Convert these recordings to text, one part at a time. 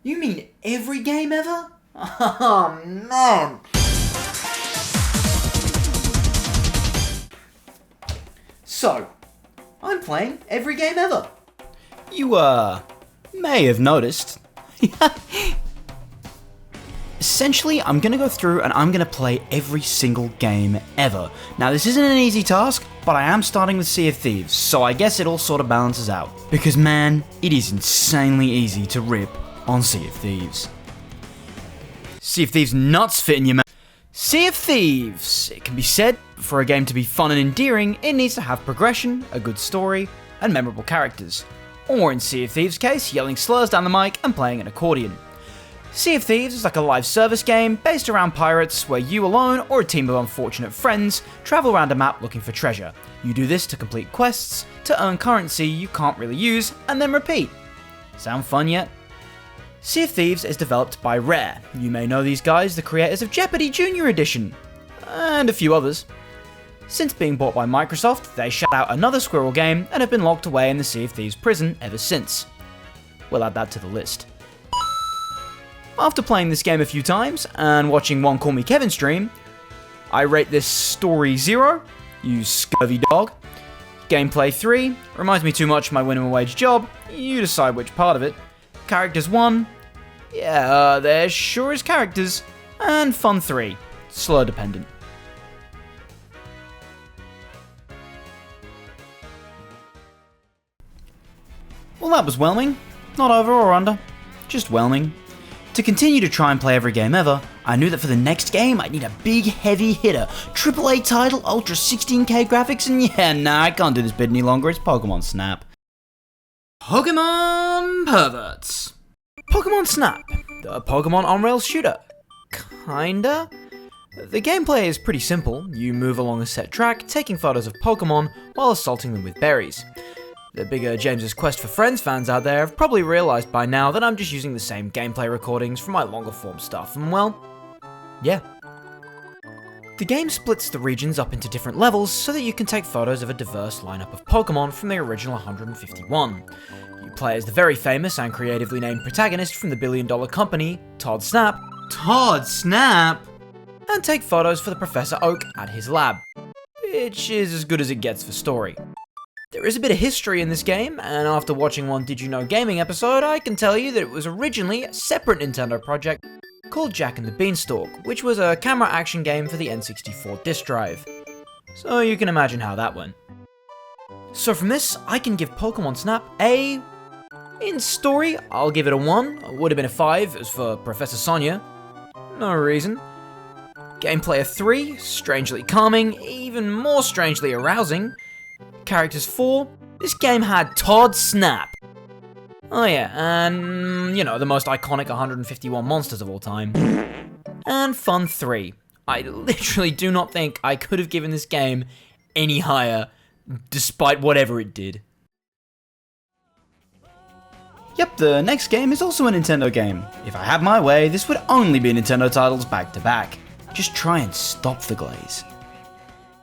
You mean every game ever? Oh, man! So, I'm playing every game ever. You, may have noticed. Essentially, I'm gonna go through and I'm gonna play every single game ever. Now, this isn't an easy task, but I am starting with Sea of Thieves, so I guess it all sort of balances out. Because man, it is insanely easy to rip on Sea of Thieves. Sea of Thieves nuts fit in your mouth. Sea of Thieves. It can be said, for a game to be fun and endearing, it needs to have progression, a good story, and memorable characters. Or in Sea of Thieves' case, yelling slurs down the mic and playing an accordion. Sea of Thieves is like a live service game based around pirates where you alone or a team of unfortunate friends travel around a map looking for treasure. You do this to complete quests, to earn currency you can't really use, and then repeat. Sound fun yet? Sea of Thieves is developed by Rare. You may know these guys, the creators of Jeopardy! Junior Edition, and a few others. Since being bought by Microsoft, they shut out another Squirrel game and have been locked away in the Sea of Thieves prison ever since. We'll add that to the list. After playing this game a few times, and watching One Call Me Kevin stream, I rate this story 0, you scurvy dog. Gameplay 3, reminds me too much of my minimum wage job, you decide which part of it. Characters 1, yeah, there sure is characters. And fun 3, slur dependent. Well, that was whelming. Not over or under, just whelming. To continue to try and play every game ever, I knew that for the next game I'd need a big heavy hitter, AAA title, Ultra 16K graphics, and yeah, nah, I can't do this bit any longer, it's Pokémon Snap. Pokémon perverts. Pokémon Snap, the Pokémon on-rails shooter. Kinda? The gameplay is pretty simple. You move along a set track, taking photos of Pokémon while assaulting them with berries. The bigger James's Quest for Friends fans out there have probably realised by now that I'm just using the same gameplay recordings from my longer form stuff, and well, yeah. The game splits the regions up into different levels so that you can take photos of a diverse lineup of Pokémon from the original 151. You play as the very famous and creatively named protagonist from the billion-dollar company, Todd Snap. Todd Snap! And take photos for the Professor Oak at his lab, which is as good as it gets for story. There is a bit of history in this game, and after watching one Did You Know Gaming episode, I can tell you that it was originally a separate Nintendo project called Jack and the Beanstalk, which was a camera action game for the N64 disk drive. So you can imagine how that went. So from this, I can give Pokémon Snap a... In story, I'll give it a 1, it would have been a 5 as for Professor Sonia. No reason. Gameplay a 3, strangely calming, even more strangely arousing. Characters 4, this game had Todd Snap. Oh yeah, and, you know, the most iconic 151 monsters of all time. And fun 3. I literally do not think I could have given this game any higher, despite whatever it did. Yep, the next game is also a Nintendo game. If I had my way, this would only be Nintendo titles back to back. Just try and stop the glaze.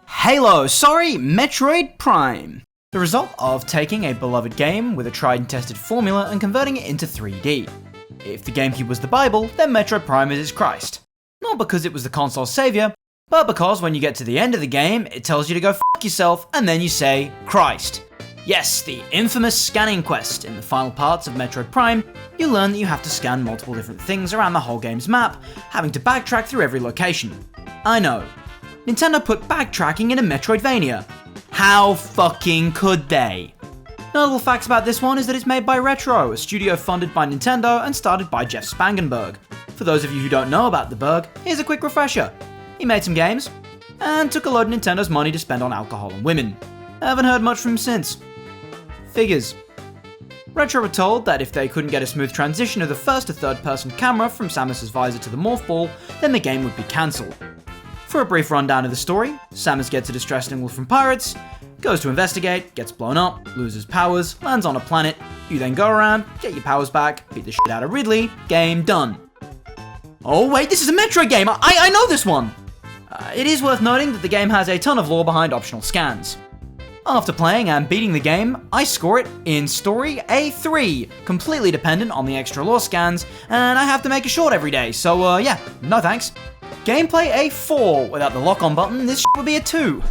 Metroid Prime. The result of taking a beloved game with a tried and tested formula and converting it into 3D. If the GameCube was the Bible, then Metroid Prime is its Christ. Not because it was the console's savior, but because when you get to the end of the game, it tells you to go f*** yourself, and then you say, Christ. Yes, the infamous scanning quest. In the final parts of Metroid Prime, you learn that you have to scan multiple different things around the whole game's map, having to backtrack through every location. I know. Nintendo put backtracking in a Metroidvania. How fucking could they? Notable facts about this one is that it's made by Retro, a studio funded by Nintendo and started by Jeff Spangenberg. For those of you who don't know about the Berg, here's a quick refresher. He made some games, and took a load of Nintendo's money to spend on alcohol and women. I haven't heard much from him since. Figures. Retro were told that if they couldn't get a smooth transition of the first to third person camera from Samus's visor to the morph ball, then the game would be cancelled. For a brief rundown of the story, Samus gets a distress signal from pirates, goes to investigate, gets blown up, loses powers, lands on a planet. You then go around, get your powers back, beat the shit out of Ridley, game done. Oh wait, this is a Metroid game! I know this one! It is worth noting that the game has a ton of lore behind optional scans. After playing and beating the game, I score it in story a 3, completely dependent on the extra lore scans, and I have to make a short every day, so yeah, no thanks. Gameplay a 4, without the lock-on button, this would be a 2.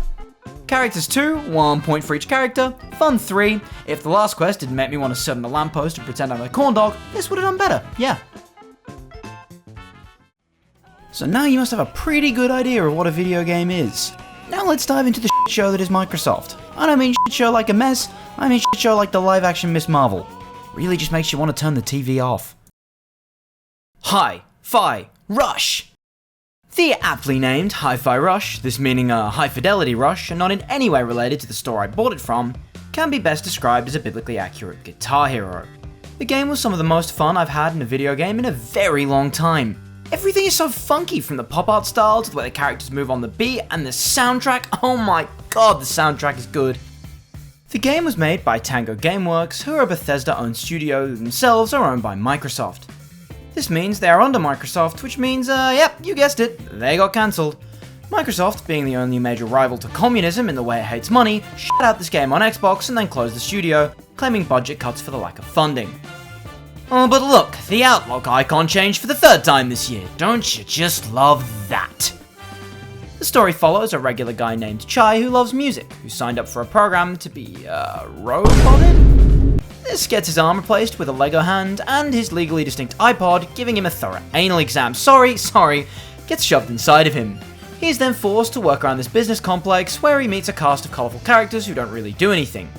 Characters 2, 1 point for each character. Fun 3, if the last quest didn't make me want to sit on a lamppost and pretend I'm a corn dog, this would have done better, yeah. So now you must have a pretty good idea of what a video game is. Now let's dive into the shit show that is Microsoft. I don't mean shit show like a mess, I mean shit show like the live action Miss Marvel. Really just makes you want to turn the TV off. Hi-Fi Rush! The aptly named Hi-Fi Rush, this meaning a high-fidelity rush and not in any way related to the store I bought it from, can be best described as a biblically accurate Guitar Hero. The game was some of the most fun I've had in a video game in a very long time. Everything is so funky, from the pop art style to the way the characters move on the beat, and the soundtrack, oh my god, the soundtrack is good. The game was made by Tango Gameworks, who are a Bethesda-owned studio who themselves are owned by Microsoft. This means they are under Microsoft, which means, yep, you guessed it, they got cancelled. Microsoft, being the only major rival to communism in the way it hates money, shut out this game on Xbox and then closed the studio, claiming budget cuts for the lack of funding. Oh, but look, the Outlook icon changed for the 3rd time this year. Don't you just love that? The story follows a regular guy named Chai who loves music, who signed up for a program to be, roboted? This gets his arm replaced with a Lego hand, and his legally distinct iPod, giving him a thorough anal exam. Sorry, gets shoved inside of him. He is then forced to work around this business complex, where he meets a cast of colourful characters who don't really do anything.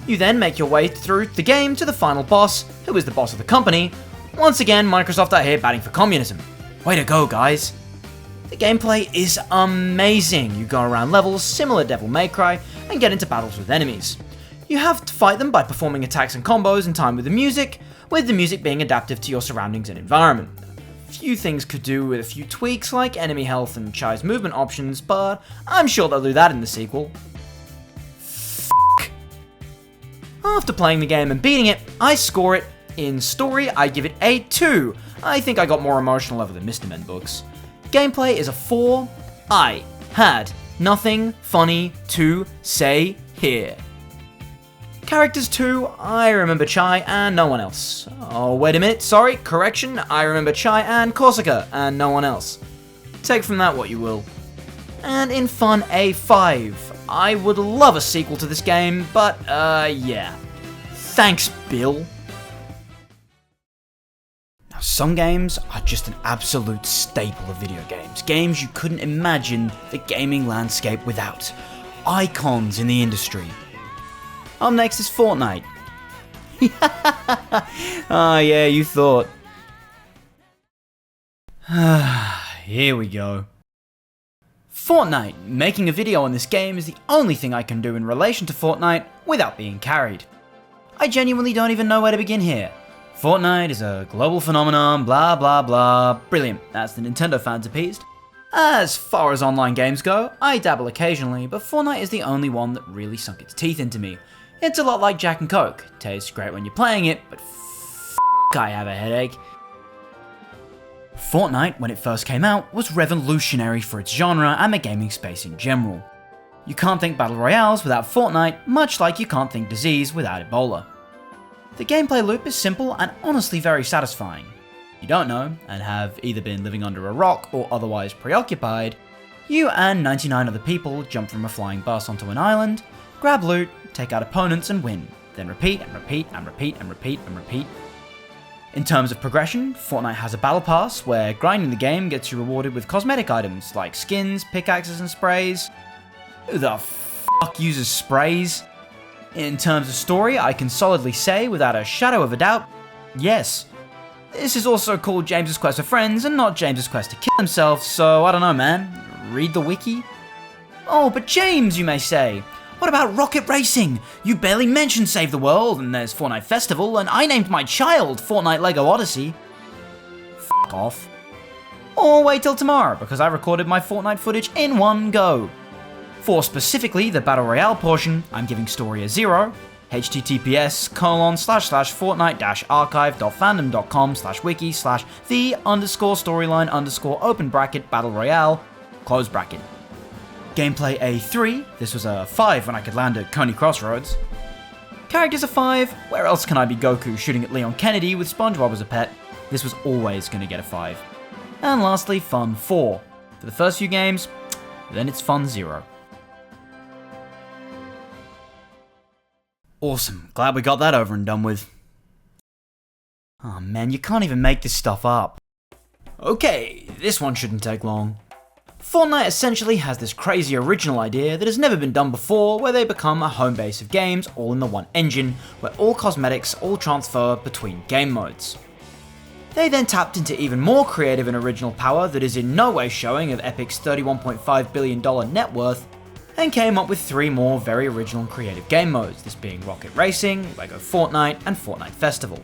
You then make your way through the game to the final boss, who is the boss of the company. Once again, Microsoft are here batting for communism. Way to go, guys. The gameplay is amazing. You go around levels similar to Devil May Cry and get into battles with enemies. You have to fight them by performing attacks and combos in time with the music being adaptive to your surroundings and environment. Few things could do with a few tweaks like enemy health and Chai's movement options, but I'm sure they'll do that in the sequel. After playing the game and beating it, I score it. In story, I give it a 2. I think I got more emotional over the Mr. Men books. Gameplay is a 4. I had nothing funny to say here. Characters 2, I remember Chai and no one else. Oh, wait a minute, sorry, correction, I remember Chai and Corsica and no one else. Take from that what you will. And in fun, a 5. I would love a sequel to this game, but, yeah. Thanks, Bill. Now, some games are just an absolute staple of video games. Games you couldn't imagine the gaming landscape without. Icons in the industry. Up next is Fortnite. Ah, yeah, you thought. Here we go. Fortnite. Making a video on this game is the only thing I can do in relation to Fortnite without being carried. I genuinely don't even know where to begin here. Fortnite is a global phenomenon, blah blah blah. Brilliant, that's the Nintendo fans appeased. As far as online games go, I dabble occasionally, but Fortnite is the only one that really sunk its teeth into me. It's a lot like Jack and Coke. Tastes great when you're playing it, but I have a headache. Fortnite, when it first came out, was revolutionary for its genre and the gaming space in general. You can't think battle royales without Fortnite, much like you can't think disease without Ebola. The gameplay loop is simple and honestly very satisfying. You don't know, and have either been living under a rock or otherwise preoccupied, you and 99 other people jump from a flying bus onto an island, grab loot, take out opponents and win, then repeat and repeat and repeat and repeat and repeat. In terms of progression, Fortnite has a battle pass where grinding the game gets you rewarded with cosmetic items like skins, pickaxes and sprays. Who the fuck uses sprays? In terms of story, I can solidly say without a shadow of a doubt, yes. This is also called James's Quest for Friends and not James's Quest to kill himself, so I don't know, man. Read the wiki? Oh, but James, you may say. What about rocket racing? You barely mentioned Save the World, and there's Fortnite Festival, and I named my child Fortnite Lego Odyssey. F*** off. Or wait till tomorrow, because I recorded my Fortnite footage in one go. For specifically the Battle Royale portion, I'm giving story a 0, https://fortnite-archive.fandom.com/wiki/the_storyline_open bracket battle royale close bracket. Gameplay a 3, this was a 5 when I could land at Coney Crossroads. Characters a 5, where else can I be Goku shooting at Leon Kennedy with SpongeBob as a pet? This was always going to get a 5. And lastly, fun 4. For the first few games, then it's fun 0. Awesome, glad we got that over and done with. Oh man, you can't even make this stuff up. Okay, this one shouldn't take long. Fortnite essentially has this crazy original idea that has never been done before, where they become a home base of games all in the one engine, where all cosmetics all transfer between game modes. They then tapped into even more creative and original power that is in no way showing of Epic's $31.5 billion net worth, and came up with 3 more very original and creative game modes, this being Rocket Racing, LEGO Fortnite, and Fortnite Festival.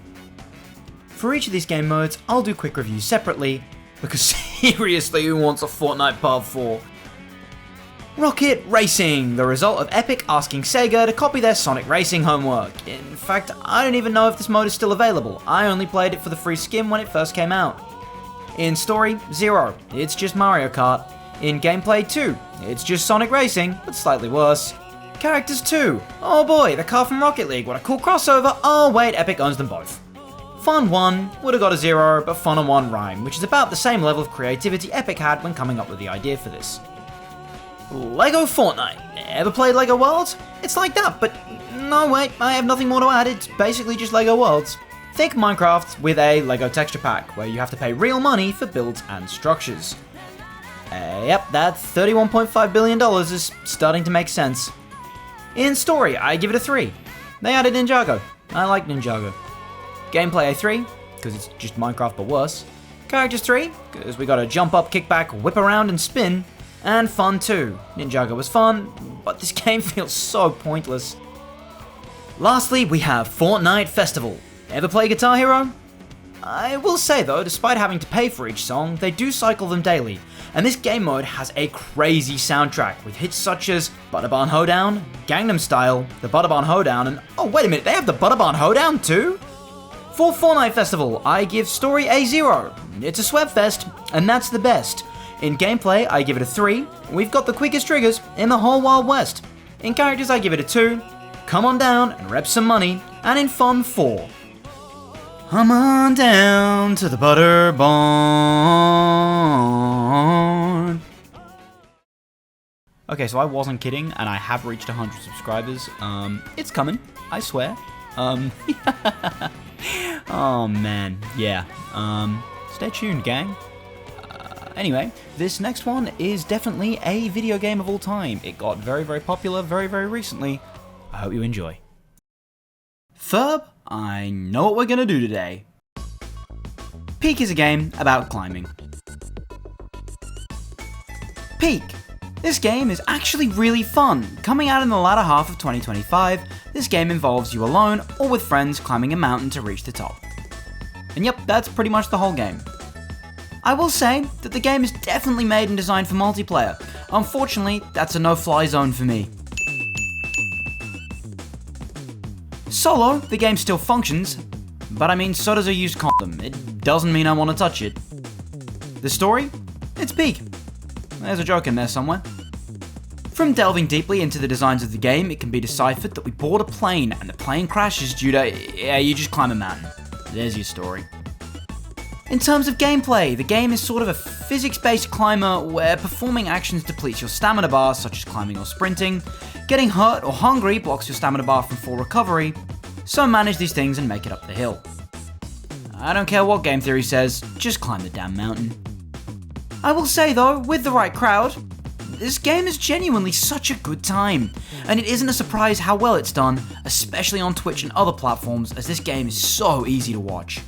For each of these game modes, I'll do quick reviews separately, because seriously, who wants a Fortnite Part 4? Rocket Racing, the result of Epic asking Sega to copy their Sonic Racing homework. In fact, I don't even know if this mode is still available. I only played it for the free skin when it first came out. In story, 0. It's just Mario Kart. In gameplay, 2. It's just Sonic Racing, but slightly worse. Characters, 2. Oh boy, the car from Rocket League, what a cool crossover. Oh wait, Epic owns them both. Fun 1 would have got a 0, but Fun and 1 rhyme, which is about the same level of creativity Epic had when coming up with the idea for this. LEGO Fortnite. Ever played LEGO Worlds? It's like that, but no wait, I have nothing more to add, it's basically just LEGO Worlds. Think Minecraft with a LEGO texture pack, where you have to pay real money for builds and structures. Yep, that $31.5 billion is starting to make sense. In story, I give it a 3. They added Ninjago. I like Ninjago. Gameplay a 3, because it's just Minecraft but worse. Characters 3, because we gotta jump up, kick back, whip around and spin. And fun 2. Ninjago was fun, but this game feels so pointless. Lastly, we have Fortnite Festival. Ever play Guitar Hero? I will say though, despite having to pay for each song, they do cycle them daily. And this game mode has a crazy soundtrack with hits such as Butterbahn Hoedown, Gangnam Style, the Butterbahn Hoedown, and oh wait a minute, they have the Butterbahn Hoedown too? For Fortnite Festival, I give story a 0. It's a sweatfest, and that's the best. In gameplay, I give it a 3. We've got the quickest triggers in the whole Wild West. In characters, I give it a 2. Come on down and rep some money. And in fun, 4. Come on down to the butter barn. Okay, so I wasn't kidding, and I have reached 100 subscribers. It's coming, I swear. Oh man, yeah. Stay tuned, gang. Anyway, this next one is definitely a video game of all time. It got very, very popular very, very recently. I hope you enjoy. Thurb, I know what we're gonna do today. Peak is a game about climbing. Peak. This game is actually really fun. Coming out in the latter half of 2025, this game involves you alone or with friends climbing a mountain to reach the top. And yep, that's pretty much the whole game. I will say that the game is definitely made and designed for multiplayer. Unfortunately, that's a no-fly zone for me. Solo, the game still functions, but I mean, so does a used condom. It doesn't mean I want to touch it. The story? It's Peak. There's a joke in there somewhere. From delving deeply into the designs of the game, it can be deciphered that we board a plane and the plane crashes due to, you just climb a mountain. There's your story. In terms of gameplay, the game is sort of a physics-based climber where performing actions depletes your stamina bar, such as climbing or sprinting. Getting hurt or hungry blocks your stamina bar from full recovery, so manage these things and make it up the hill. I don't care what game theory says, just climb the damn mountain. I will say though, with the right crowd, this game is genuinely such a good time, and it isn't a surprise how well it's done, especially on Twitch and other platforms, as this game is so easy to watch.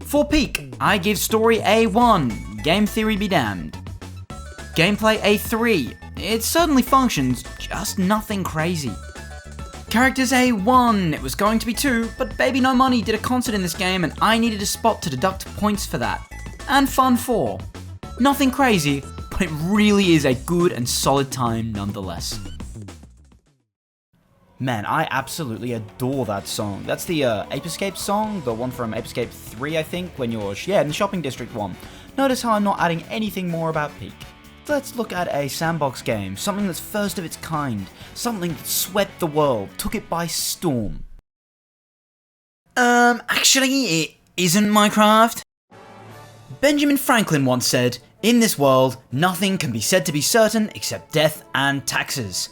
For Peak, I give story a 1, game theory be damned. Gameplay a 3, it certainly functions, just nothing crazy. Characters a 1, it was going to be 2, but Baby No Money did a concert in this game and I needed a spot to deduct points for that. And fun 4, nothing crazy, but it really is a good and solid time nonetheless. Man, I absolutely adore that song. That's the Ape Escape song, the one from Ape Escape 3, I think, when you're, in the shopping district one. Notice how I'm not adding anything more about Peak. Let's look at a sandbox game, something that's first of its kind, something that swept the world, took it by storm. Actually, it isn't Minecraft. Benjamin Franklin once said, "In this world, nothing can be said to be certain except death and taxes."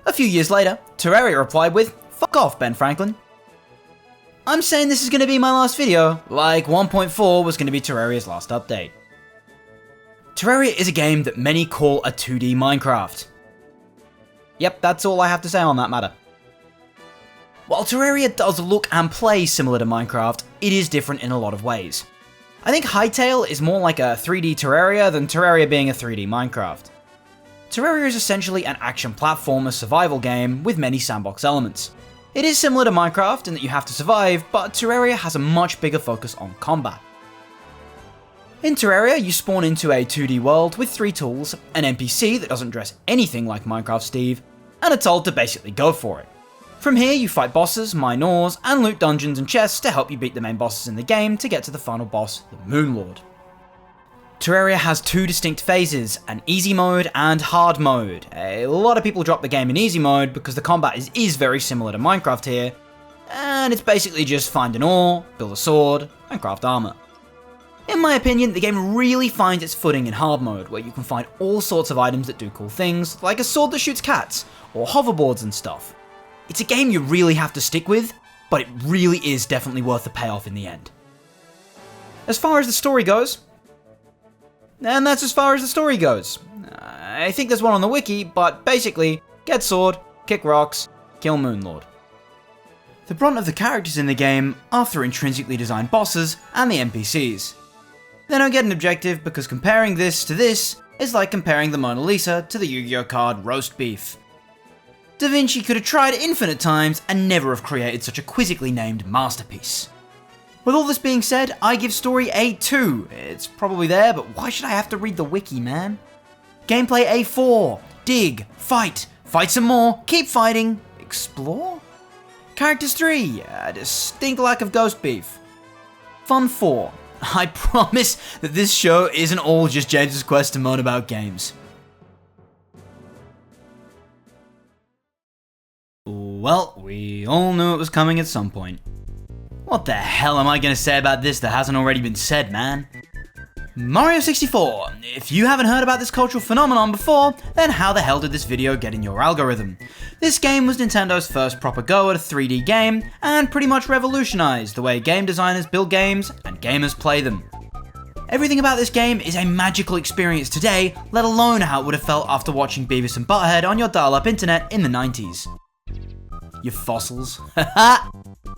A few years later, Terraria replied with, "Fuck off, Ben Franklin." I'm saying this is going to be my last video, like 1.4 was going to be Terraria's last update. Terraria is a game that many call a 2D Minecraft. Yep, that's all I have to say on that matter. While Terraria does look and play similar to Minecraft, it is different in a lot of ways. I think Hytale is more like a 3D Terraria than Terraria being a 3D Minecraft. Terraria is essentially an action platformer survival game with many sandbox elements. It is similar to Minecraft in that you have to survive, but Terraria has a much bigger focus on combat. In Terraria, you spawn into a 2D world with 3 tools, an NPC that doesn't dress anything like Minecraft Steve, and are told to basically go for it. From here, you fight bosses, mine ores, and loot dungeons and chests to help you beat the main bosses in the game to get to the final boss, the Moon Lord. Terraria has 2 distinct phases, an easy mode and hard mode. A lot of people drop the game in easy mode because the combat is very similar to Minecraft here, and it's basically just find an ore, build a sword, and craft armor. In my opinion, the game really finds its footing in hard mode, where you can find all sorts of items that do cool things, like a sword that shoots cats, or hoverboards and stuff. It's a game you really have to stick with, but it really is definitely worth the payoff in the end. As far as the story goes, and that's as far as the story goes. I think there's one on the wiki, but basically, get sword, kick rocks, kill Moon Lord. The brunt of the characters in the game are through intrinsically designed bosses and the NPCs. They don't get an objective because comparing this to this is like comparing the Mona Lisa to the Yu-Gi-Oh card Roast Beef. Da Vinci could have tried infinite times and never have created such a quizzically named masterpiece. With all this being said, I give story a 2. It's probably there, but why should I have to read the wiki, man? Gameplay a 4. Dig, fight some more, keep fighting, explore? Characters 3. A distinct lack of ghost beef. Fun 4. I promise that this show isn't all just James's quest to moan about games. Well, we all knew it was coming at some point. What the hell am I going to say about this that hasn't already been said, man? Mario 64. If you haven't heard about this cultural phenomenon before, then how the hell did this video get in your algorithm? This game was Nintendo's first proper go at a 3D game, and pretty much revolutionized the way game designers build games and gamers play them. Everything about this game is a magical experience today, let alone how it would have felt after watching Beavis and Butthead on your dial-up internet in the 90s. You fossils. Haha!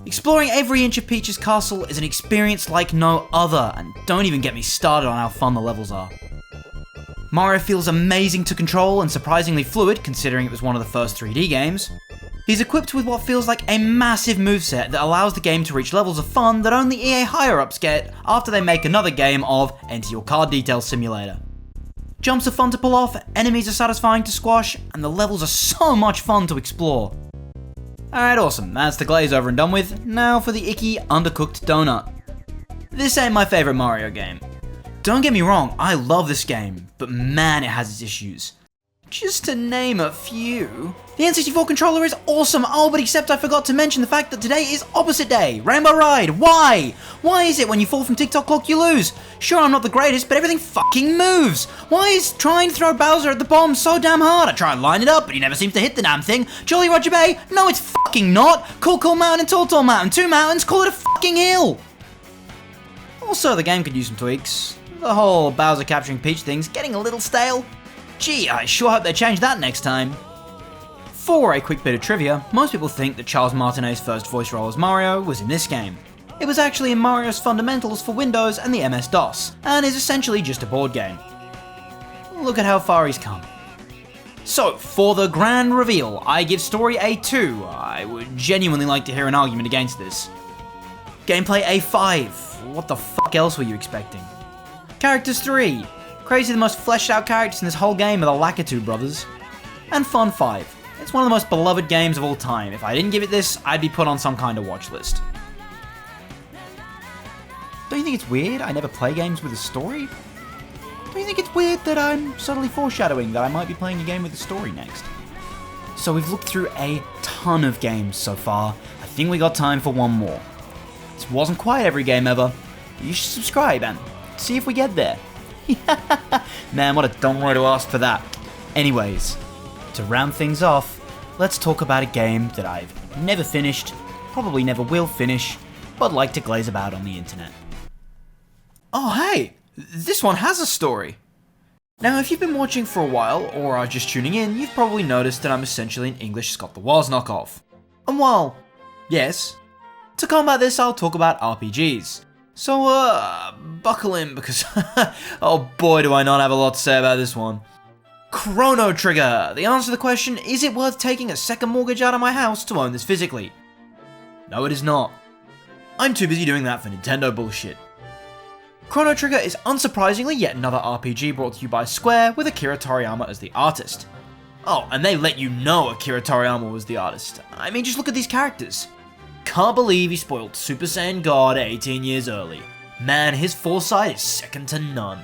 Exploring every inch of Peach's castle is an experience like no other, and don't even get me started on how fun the levels are. Mario feels amazing to control and surprisingly fluid considering it was one of the first 3D games. He's equipped with what feels like a massive moveset that allows the game to reach levels of fun that only EA higher-ups get after they make another game of Enter Your Card Details Simulator. Jumps are fun to pull off, enemies are satisfying to squash, and the levels are so much fun to explore. Alright, awesome, that's the glaze over and done with. Now for the icky, undercooked donut. This ain't my favourite Mario game. Don't get me wrong, I love this game, but man, it has its issues. Just to name a few. The N64 controller is awesome, but except I forgot to mention the fact that today is opposite day. Rainbow Ride, why? Why is it when you fall from TikTok clock you lose? Sure, I'm not the greatest, but everything fucking moves. Why is trying to throw Bowser at the bomb so damn hard? I try and line it up, but he never seems to hit the damn thing. Jolly Roger Bay? No, it's fucking not. Cool Mountain and Tall Mountain. 2 mountains, call it a fucking hill. Also, the game could use some tweaks. The whole Bowser capturing Peach thing's getting a little stale. Gee, I sure hope they change that next time. For a quick bit of trivia, most people think that Charles Martinet's first voice role as Mario was in this game. It was actually in Mario's Fundamentals for Windows and the MS-DOS, and is essentially just a board game. Look at how far he's come. So, for the grand reveal, I give story a 2. I would genuinely like to hear an argument against this. Gameplay a 5. What the fuck else were you expecting? Characters 3. Crazy the most fleshed out characters in this whole game are the Lakitu brothers. And Fun 5. It's one of the most beloved games of all time. If I didn't give it this, I'd be put on some kind of watch list. Don't you think it's weird I never play games with a story? Do you think it's weird that I'm subtly foreshadowing that I might be playing a game with a story next? So we've looked through a ton of games so far. I think we got time for one more. This wasn't quite every game ever. You should subscribe and see if we get there. Man, what a dumb way to ask for that. Anyways, to round things off, let's talk about a game that I've never finished, probably never will finish, but like to glaze about on the internet. Oh hey, this one has a story. Now if you've been watching for a while, or are just tuning in, you've probably noticed that I'm essentially an English Scott the Woz knockoff. And while, yes, to combat this I'll talk about RPGs. So buckle in because, oh boy do I not have a lot to say about this one. Chrono Trigger! The answer to the question, is it worth taking a second mortgage out of my house to own this physically? No, it is not. I'm too busy doing that for Nintendo bullshit. Chrono Trigger is unsurprisingly yet another RPG brought to you by Square with Akira Toriyama as the artist. Oh, and they let you know Akira Toriyama was the artist. I mean, just look at these characters. Can't believe he spoiled Super Saiyan God 18 years early. Man, his foresight is second to none.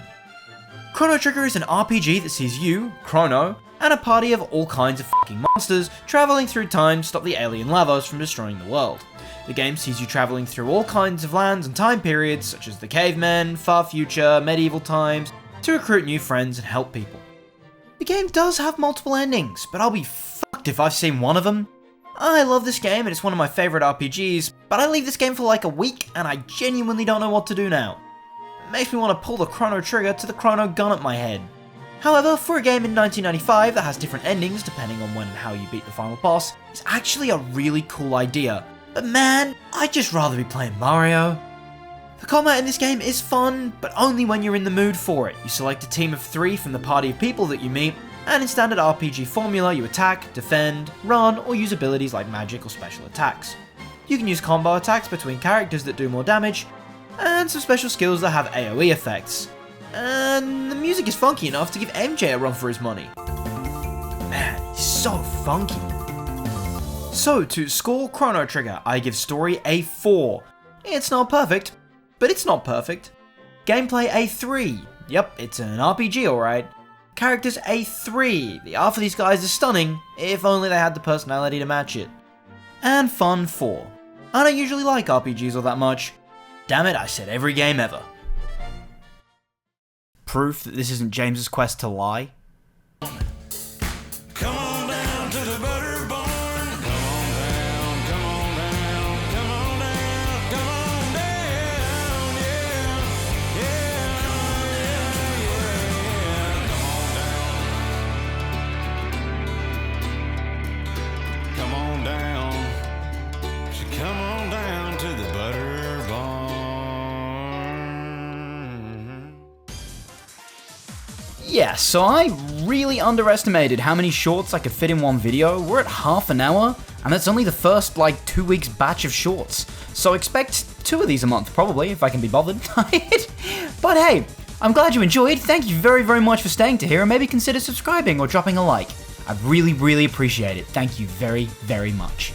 Chrono Trigger is an RPG that sees you, Chrono, and a party of all kinds of fucking monsters traveling through time to stop the alien Lavos from destroying the world. The game sees you traveling through all kinds of lands and time periods, such as the cavemen, far future, medieval times, to recruit new friends and help people. The game does have multiple endings, but I'll be fucked if I've seen one of them. I love this game and it's one of my favourite RPGs, but I leave this game for like a week and I genuinely don't know what to do now. It makes me want to pull the Chrono Trigger to the Chrono gun at my head. However, for a game in 1995 that has different endings depending on when and how you beat the final boss, it's actually a really cool idea. But man, I'd just rather be playing Mario. The combat in this game is fun, but only when you're in the mood for it. You select a team of 3 from the party of people that you meet, and in standard RPG formula you attack, defend, run, or use abilities like magic or special attacks. You can use combo attacks between characters that do more damage, and some special skills that have AoE effects. And the music is funky enough to give MJ a run for his money. Man, he's so funky. So to score Chrono Trigger, I give story a 4. It's not perfect, but it's not perfect. Gameplay a 3. Yep, it's an RPG alright. Characters a 3. The art for these guys is stunning, if only they had the personality to match it. And fun 4. I don't usually like RPGs all that much. Damn it, I said every game ever. Proof that this isn't James's quest to lie? Come on down to the butter barn. Come on down, come on down, come on down, come on down, yeah, yeah, yeah, come on down. So come on down to the butter barn. Yeah, so I really underestimated how many shorts I could fit in one video. We're at half an hour, and that's only the first, 2 weeks batch of shorts. So expect 2 of these a month, probably, if I can be bothered. But hey, I'm glad you enjoyed. Thank you very, very much for staying to here, and maybe consider subscribing or dropping a like. I really, really appreciate it. Thank you very, very much.